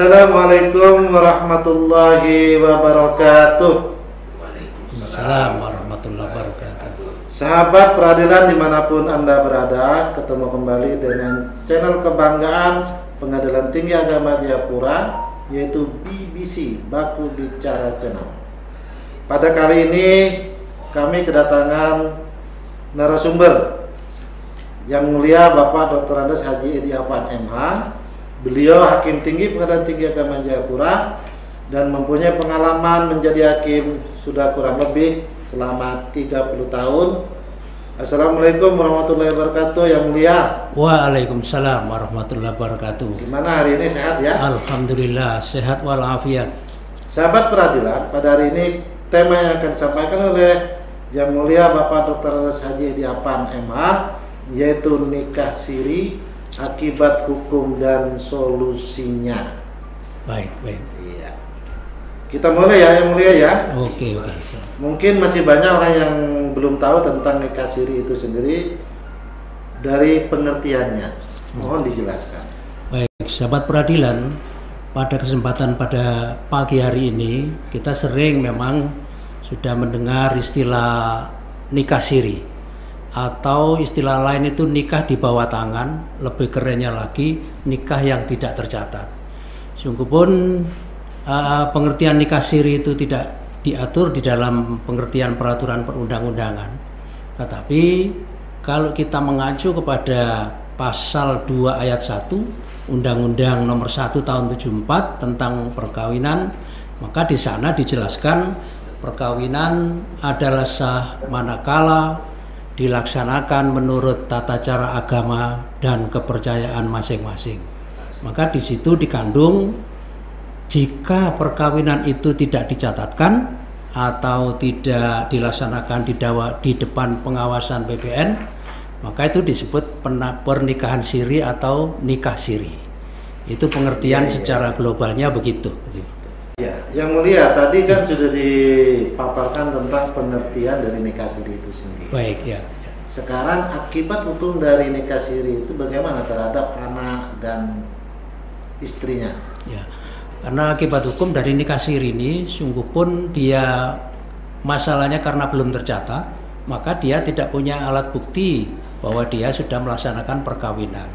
Assalamualaikum warahmatullahi wabarakatuh. Waalaikumsalam warahmatullahi wabarakatuh. Sahabat peradilan dimanapun Anda berada, ketemu kembali dengan channel kebanggaan Pengadilan Tinggi Agama Jayapura, yaitu BBC Baku Bicara Channel. Pada kali ini kami kedatangan narasumber yang mulia Bapak Dr. Andes Haji Edi Afan MH. Beliau Hakim Tinggi Pengadilan Tinggi Agama Jayapura dan mempunyai pengalaman menjadi hakim sudah kurang lebih selama 30 tahun. Assalamualaikum warahmatullahi wabarakatuh, yang mulia. Waalaikumsalam warahmatullahi wabarakatuh. Gimana hari ini, sehat ya? Alhamdulillah, sehat walafiat. Sahabat peradilan, pada hari ini tema yang akan disampaikan oleh yang mulia Bapak Dr. Andes Haji Edi Afan MH, yaitu nikah siri, akibat hukum dan solusinya. Baik. Iya. Kita mulai ya, yang mulia ya. Oke. Mungkin masih banyak orang yang belum tahu tentang nikah siri itu sendiri dari pengertiannya. Mohon dijelaskan. Baik, sahabat peradilan, pada kesempatan pada pagi hari ini kita sering memang sudah mendengar istilah nikah siri, atau istilah lain itu nikah di bawah tangan, lebih kerennya lagi nikah yang tidak tercatat. Sungguh pun pengertian nikah siri itu tidak diatur di dalam pengertian peraturan perundang-undangan. Tetapi kalau kita mengacu kepada pasal 2 ayat 1 Undang-Undang nomor 1 tahun 74 tentang perkawinan, maka di sana dijelaskan perkawinan adalah sah manakala dilaksanakan menurut tata cara agama dan kepercayaan masing-masing. Maka di situ dikandung, jika perkawinan itu tidak dicatatkan atau tidak dilaksanakan di depan pengawasan PPN, maka itu disebut pernikahan siri atau nikah siri. Itu pengertian secara globalnya begitu. Ya, yang mulia, tadi kan sudah dipaparkan tentang pengertian dari nikah siri itu sendiri. Baik, ya. Sekarang akibat hukum dari nikah siri itu bagaimana terhadap anak dan istrinya? Ya, karena akibat hukum dari nikah siri ini sungguh pun dia masalahnya karena belum tercatat, maka dia tidak punya alat bukti bahwa dia sudah melaksanakan perkawinan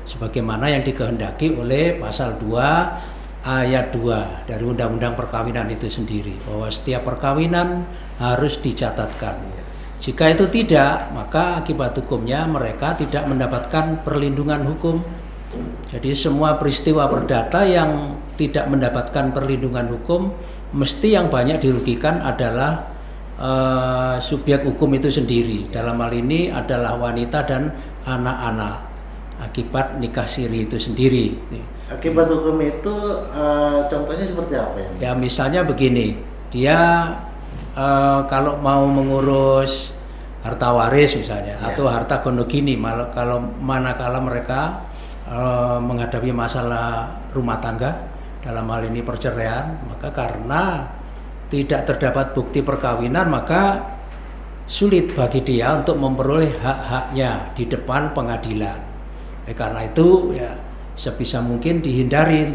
sebagaimana yang dikehendaki oleh pasal 2 ayat 2 dari Undang-Undang Perkawinan itu sendiri, bahwa setiap perkawinan harus dicatatkan. Jika itu tidak, maka akibat hukumnya mereka tidak mendapatkan perlindungan hukum. Jadi semua peristiwa perdata yang tidak mendapatkan perlindungan hukum, mesti yang banyak dirugikan adalah subjek hukum itu sendiri. Dalam hal ini adalah wanita dan anak-anak akibat nikah siri itu sendiri. Akibat hukum itu contohnya seperti apa ya? Ya misalnya begini, dia kalau mau mengurus harta waris misalnya, ya, atau harta gonogini, kalau manakala mereka menghadapi masalah rumah tangga, dalam hal ini perceraian, maka karena tidak terdapat bukti perkawinan, maka sulit bagi dia untuk memperoleh hak-haknya di depan pengadilan. Karena itu ya sebisa mungkin dihindari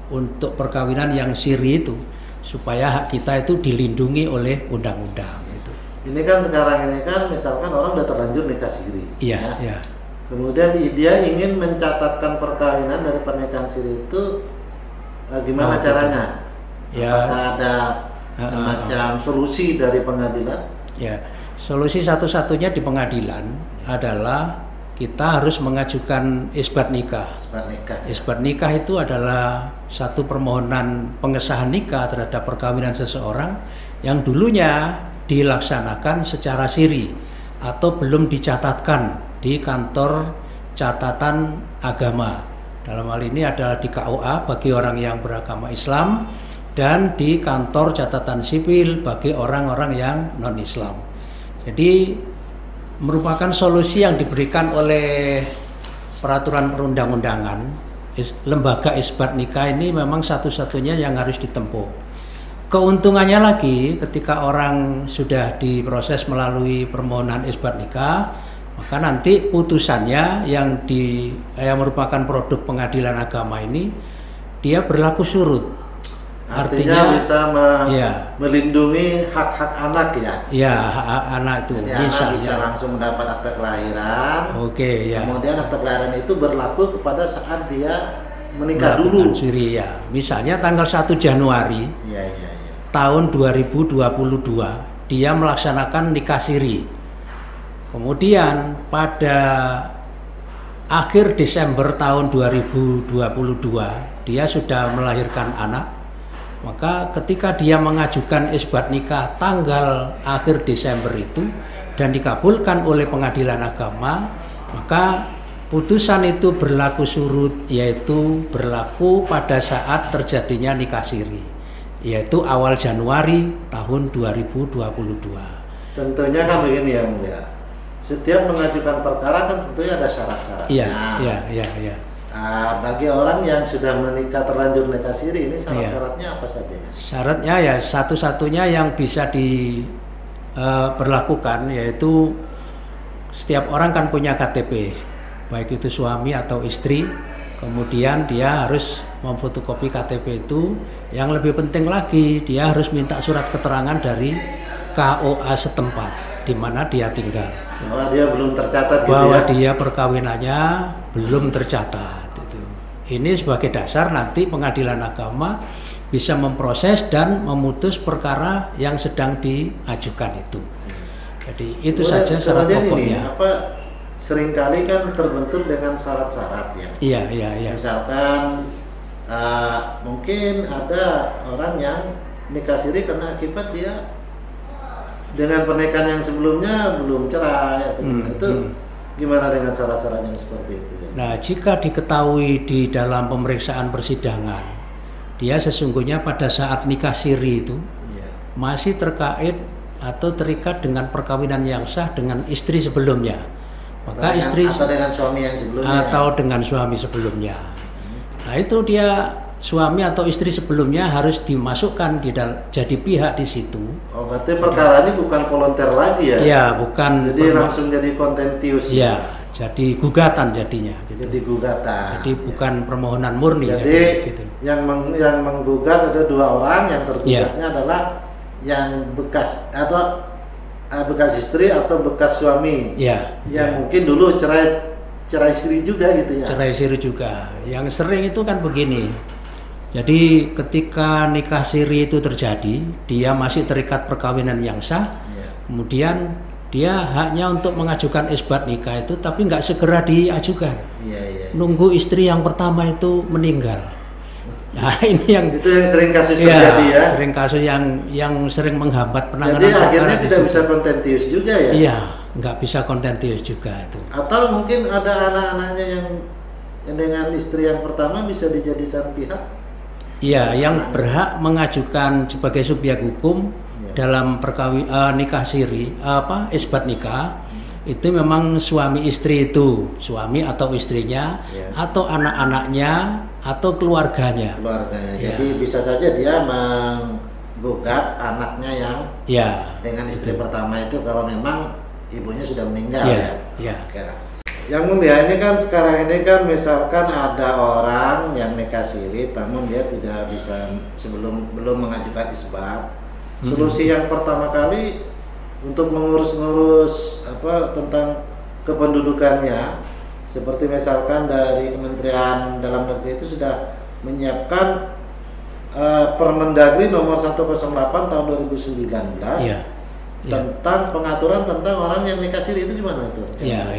untuk perkawinan yang siri itu, supaya hak kita itu dilindungi oleh undang-undang gitu. Ini kan sekarang ini kan misalkan orang udah terlanjur nikah siri. Iya, ya. Kemudian dia ingin mencatatkan perkawinan dari pernikahan siri itu, gimana caranya? Ya. Apakah ada semacam solusi dari pengadilan? Ya, solusi satu-satunya di pengadilan adalah kita harus mengajukan isbat nikah. Isbat nikah itu adalah satu permohonan pengesahan nikah terhadap perkawinan seseorang yang dulunya dilaksanakan secara siri atau belum dicatatkan di kantor catatan agama. Dalam hal ini adalah di KUA bagi orang yang beragama Islam dan di kantor catatan sipil bagi orang-orang yang non-Islam. Jadi merupakan solusi yang diberikan oleh peraturan perundang-undangan. Lembaga isbat nikah ini memang satu-satunya yang harus ditempuh. Keuntungannya lagi, ketika orang sudah diproses melalui permohonan isbat nikah, maka nanti putusannya yang merupakan produk pengadilan agama ini dia berlaku surut. Artinya bisa ya, melindungi hak-hak anak ya. Ya, hak anak itu jadi anak bisa langsung mendapat akte kelahiran. Oke, ya. Kemudian akte kelahiran itu berlaku kepada saat dia menikah dulu. Siri, ya. Misalnya tanggal 1 Januari tahun 2022 dia melaksanakan nikah siri. Kemudian pada akhir Desember tahun 2022 dia sudah melahirkan anak. Maka ketika dia mengajukan isbat nikah tanggal akhir Desember itu dan dikabulkan oleh pengadilan agama, maka putusan itu berlaku surut, yaitu berlaku pada saat terjadinya nikah siri, yaitu awal Januari tahun 2022. Tentunya kan begini ya Mulia, setiap mengajukan perkara kan tentunya ada syarat-syaratnya. Iya. Bagi orang yang sudah menikah terlanjur nikah siri ini syarat-syaratnya apa saja? Syaratnya ya satu-satunya yang bisa diberlakukan yaitu setiap orang kan punya KTP, baik itu suami atau istri. Kemudian dia harus memfotokopi KTP itu. Yang lebih penting lagi dia harus minta surat keterangan dari KOA setempat di mana dia tinggal. Bahwa dia belum tercatat gitu bahwa ya? Dia perkawinannya belum tercatat. Ini sebagai dasar nanti pengadilan agama bisa memproses dan memutus perkara yang sedang diajukan itu. Jadi itu saja syarat pokoknya. Seringkali kan terbentur dengan syarat-syarat ya. Iya. Misalkan mungkin ada orang yang nikah siri karena akibat dia dengan pernikahan yang sebelumnya belum cerai atau itu. Gimana dengan syarat-syarat yang seperti itu? Nah, jika diketahui di dalam pemeriksaan persidangan, dia sesungguhnya pada saat nikah siri itu masih terkait atau terikat dengan perkawinan yang sah dengan istri sebelumnya, maka atau dengan suami yang sebelumnya, atau dengan suami sebelumnya. Nah, itu dia suami atau istri sebelumnya harus dimasukkan jadi pihak di situ. Oh, berarti perkara ini bukan volunteer lagi ya? Ya, bukan. Jadi langsung jadi contentious. Ya, jadi gugatan jadinya. Gitu. Jadi gugatan. Jadi bukan permohonan murni. Jadi gitu. yang menggugat ada dua orang, yang tergugatnya adalah yang bekas atau bekas istri atau bekas suami. Yang mungkin dulu cerai siri juga gitu ya. Cerai siri juga. Yang sering itu kan begini. Jadi ketika nikah siri itu terjadi, dia masih terikat perkawinan yang sah, kemudian dia haknya untuk mengajukan isbat nikah itu, tapi nggak segera diajukan, nunggu istri yang pertama itu meninggal. Nah ini yang sering kasus terjadi ya. Sering kasus yang sering menghambat penanganan. Jadi akhirnya tidak bisa kontentius juga ya? Iya, nggak bisa kontentius juga itu. Atau mungkin ada anak-anaknya yang dengan istri yang pertama bisa dijadikan pihak? Iya, yang berhak mengajukan sebagai subjek hukum dalam nikah siri, isbat nikah itu memang suami istri itu, suami atau istrinya, atau anak-anaknya, atau keluarganya. Jadi bisa saja dia menggugat anaknya yang dengan istri pertama itu kalau memang ibunya sudah meninggal Yang Mulia, ini kan sekarang ini kan misalkan ada orang yang nikah siri namun dia tidak bisa belum mengajukan isbat. Solusi yang pertama kali untuk mengurus tentang kependudukannya, seperti misalkan dari Kementerian Dalam Negeri itu sudah menyiapkan Permendagri nomor 108 tahun 2019 tentang pengaturan tentang orang yang nikah siri. Itu gimana itu? Ya,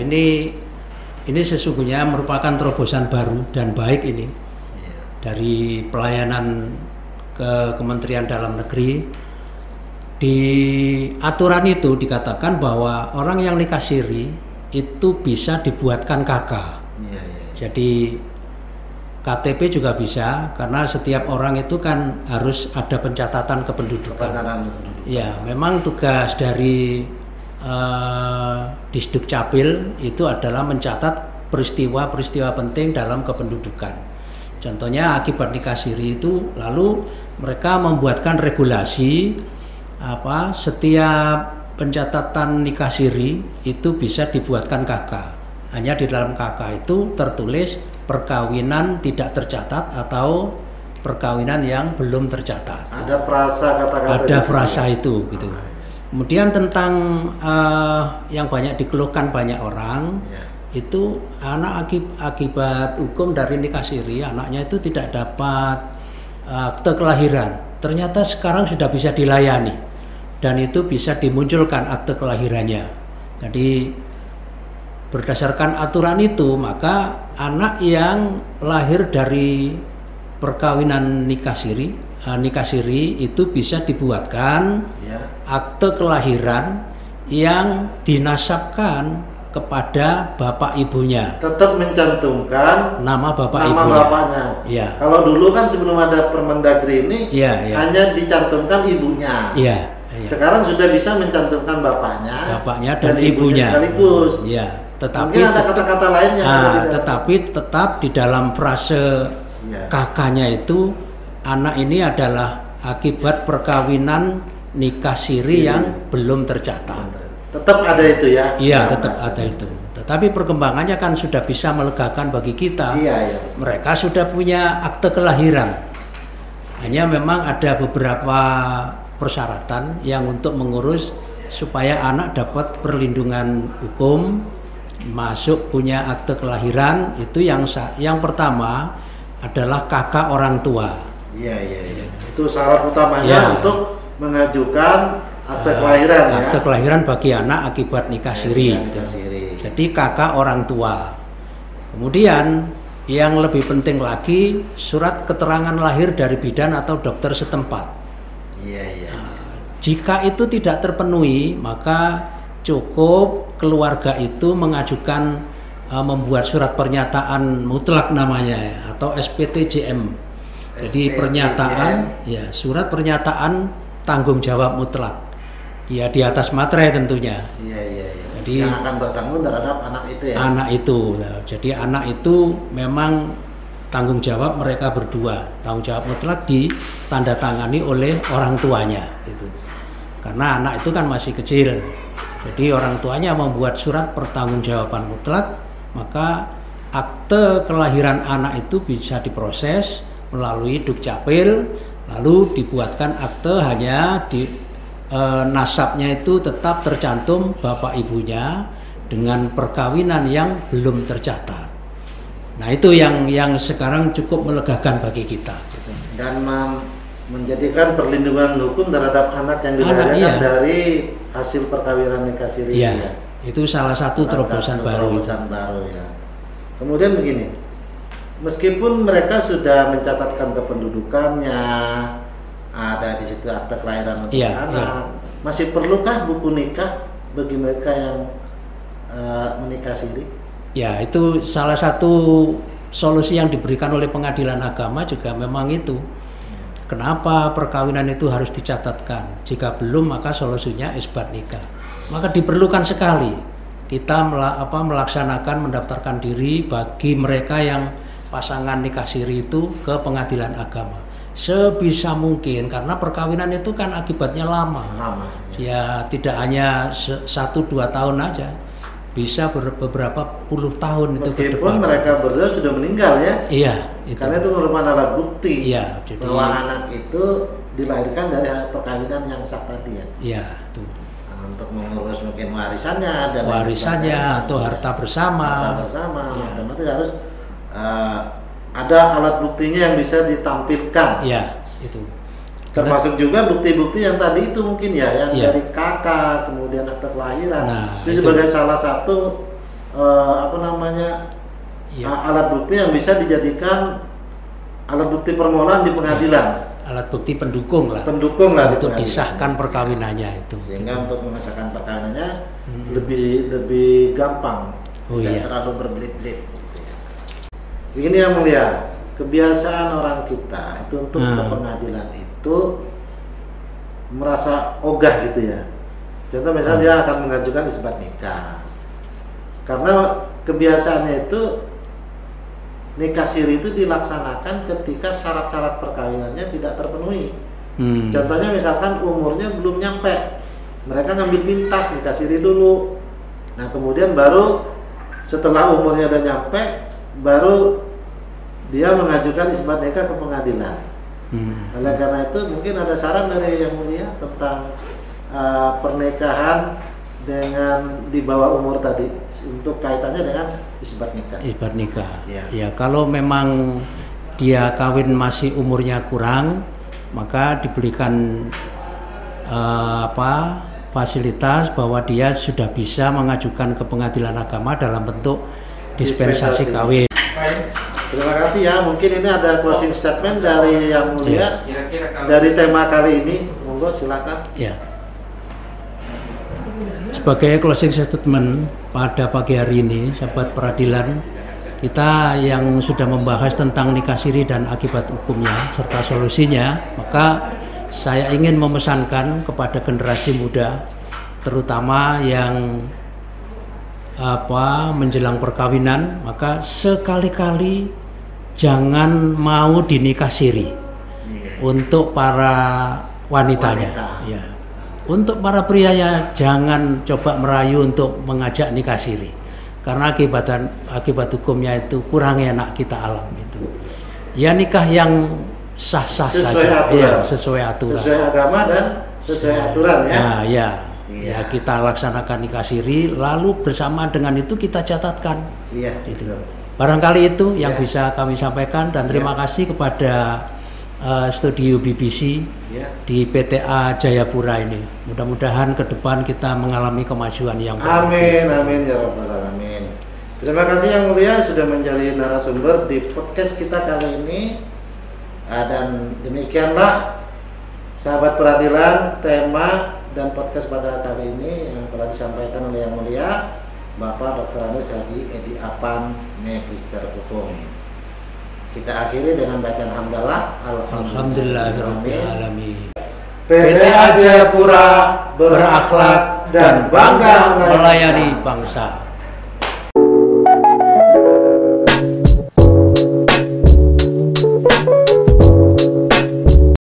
ini sesungguhnya merupakan terobosan baru dan baik ini dari pelayanan ke Kementerian Dalam Negeri. Di aturan itu dikatakan bahwa orang yang nikah siri itu bisa dibuatkan KK. Jadi KTP juga bisa, karena setiap orang itu kan harus ada pencatatan kependudukan. Ya, memang tugas dari Disduk Capil itu adalah mencatat peristiwa-peristiwa penting dalam kependudukan. Contohnya akibat nikah siri itu, lalu mereka membuatkan regulasi setiap pencatatan nikah siri itu bisa dibuatkan KK. Hanya di dalam KK itu tertulis perkawinan tidak tercatat atau perkawinan yang belum tercatat. Ada frasa kata-kata. Ada frasa itu gitu. Kemudian tentang yang banyak dikeluhkan banyak orang, itu anak akibat hukum dari nikah siri, anaknya itu tidak dapat akte kelahiran. Ternyata sekarang sudah bisa dilayani dan itu bisa dimunculkan akte kelahirannya. Jadi berdasarkan aturan itu, maka anak yang lahir dari perkawinan nikah siri itu bisa dibuatkan akte kelahiran yang dinasabkan kepada bapak ibunya. Tetap mencantumkan nama bapak nama ibunya. bapaknya. Ya. Kalau dulu kan sebelum ada Permendagri ini hanya dicantumkan ibunya. Iya. Sekarang sudah bisa mencantumkan bapaknya dan ibunya sekaligus. Iya. Tetapi mungkin ada kata-kata lainnya. Tetapi tetap di dalam frase kakaknya itu, anak ini adalah akibat perkawinan nikah siri yang belum tercatat. Tetap ada itu ya? Iya, tetap ada itu. Tetapi perkembangannya kan sudah bisa melegakan bagi kita. Iya. Mereka sudah punya akte kelahiran. Hanya memang ada beberapa persyaratan yang untuk mengurus supaya anak dapat perlindungan hukum, masuk punya akte kelahiran. Itu yang pertama adalah kakak orang tua. Iya. Itu syarat utamanya untuk mengajukan akte kelahiran. Akte kelahiran bagi anak akibat nikah siri. Jadi kakak orang tua. Kemudian yang lebih penting lagi, surat keterangan lahir dari bidan atau dokter setempat. Jika itu tidak terpenuhi, maka cukup keluarga itu mengajukan membuat surat pernyataan mutlak namanya atau SPTJM. Jadi pernyataan, surat pernyataan tanggung jawab mutlak. Ya di atas materai tentunya. Jadi yang akan bertanggung terhadap anak itu ya. Anak itu. Jadi anak itu memang tanggung jawab mereka berdua. Tanggung jawab mutlak ditandatangani oleh orang tuanya itu. Karena anak itu kan masih kecil. Jadi orang tuanya membuat surat pertanggungjawaban mutlak, maka akte kelahiran anak itu bisa diproses melalui Dukcapil, lalu dibuatkan akte hanya di nasabnya itu tetap tercantum bapak ibunya dengan perkawinan yang belum tercatat. Nah itu yang sekarang cukup melegakan bagi kita. Gitu. Dan menjadikan perlindungan hukum terhadap anak yang dilahirkan dari hasil perkawinan nikah siri. Iya, itu salah satu terobosan baru. Kemudian begini, meskipun mereka sudah mencatatkan kependudukannya, ada di situ akte kelahiran untuk anak, masih perlukah buku nikah bagi mereka yang menikah siri? Ya, itu salah satu solusi yang diberikan oleh Pengadilan Agama juga memang itu. Kenapa perkawinan itu harus dicatatkan? Jika belum, maka solusinya isbat nikah. Maka diperlukan sekali kita melaksanakan mendaftarkan diri bagi mereka yang pasangan nikah siri itu ke Pengadilan Agama. Sebisa mungkin, karena perkawinan itu kan akibatnya lama. Ya tidak hanya 1-2 tahun aja, bisa beberapa puluh tahun itu ke depan. Meskipun mereka berdua sudah meninggal ya. Iya, itu. Karena itu merupakan alat bukti jadi, bahwa anak itu dilahirkan dari perkawinan yang sah tadi ya. Iya, itu. Untuk mengurus mungkin warisannya dan atau harta bersama. Otomatis harus ada alat buktinya yang bisa ditampilkan. Iya, itu. Termasuk juga bukti-bukti yang tadi itu mungkin yang dari kakak, kemudian akte kelahiran. Itu sebagai salah satu alat bukti yang bisa dijadikan alat bukti permohonan di pengadilan. Alat bukti pendukung lah untuk disahkan perkawinannya itu. Sehingga untuk mengesahkan perkawinannya lebih gampang, tidak terlalu berbelit-belit. Begini yang mulia, kebiasaan orang kita itu untuk ke pengadilan itu merasa ogah gitu ya. Contoh misalnya dia akan mengajukan isbat nikah, karena kebiasaannya itu nikah siri itu dilaksanakan ketika syarat-syarat perkawinannya tidak terpenuhi. Contohnya misalkan umurnya belum nyampe, mereka ngambil pintas nikah siri dulu. Nah kemudian baru setelah umurnya udah nyampe, baru dia mengajukan isbat nikah ke pengadilan. Oleh karena itu mungkin ada saran dari Yang Mulia tentang pernikahan dengan di bawah umur tadi untuk kaitannya dengan isbat nikah. Isbat nikah. Ya. Ya, kalau memang dia kawin masih umurnya kurang, maka diberikan fasilitas bahwa dia sudah bisa mengajukan ke pengadilan agama dalam bentuk dispensasi kawin. Terima kasih ya. Mungkin ini ada closing statement dari Yang Mulia dari tema kali ini. Monggo silakan. Ya. Sebagai closing statement pada pagi hari ini, sahabat peradilan, kita yang sudah membahas tentang nikah siri dan akibat hukumnya serta solusinya, maka saya ingin memesankan kepada generasi muda, terutama yang menjelang perkawinan, maka sekali-kali jangan mau dinikah siri untuk para wanitanya. Ya. Untuk para prianya jangan coba merayu untuk mengajak nikah siri, karena akibat hukumnya itu kurang enak kita alam itu. Ya nikah yang sah-sah saja, ya sesuai aturan, sesuai agama dan sesuai aturan ya. Ya kita laksanakan nikah siri, lalu bersamaan dengan itu kita catatkan. Iya. Gitu. Barangkali itu yang bisa kami sampaikan, dan terima kasih kepada studio BBC di PTA Jayapura ini. Mudah-mudahan ke depan kita mengalami kemajuan yang berarti. Amin ya rabbal alamin. Terima kasih Yang Mulia sudah menjadi narasumber di podcast kita kali ini. Dan demikianlah sahabat peradilan, tema dan podcast pada kali ini yang telah disampaikan oleh Yang Mulia Bapak Dr. Andes Haji Edi Apan, Magister Hukum. Kita akhiri dengan bacaan hamdalah. Alhamdulillahirrahmanirrahim. PTA Jayapura berakhlak dan bangga melayani bangsa.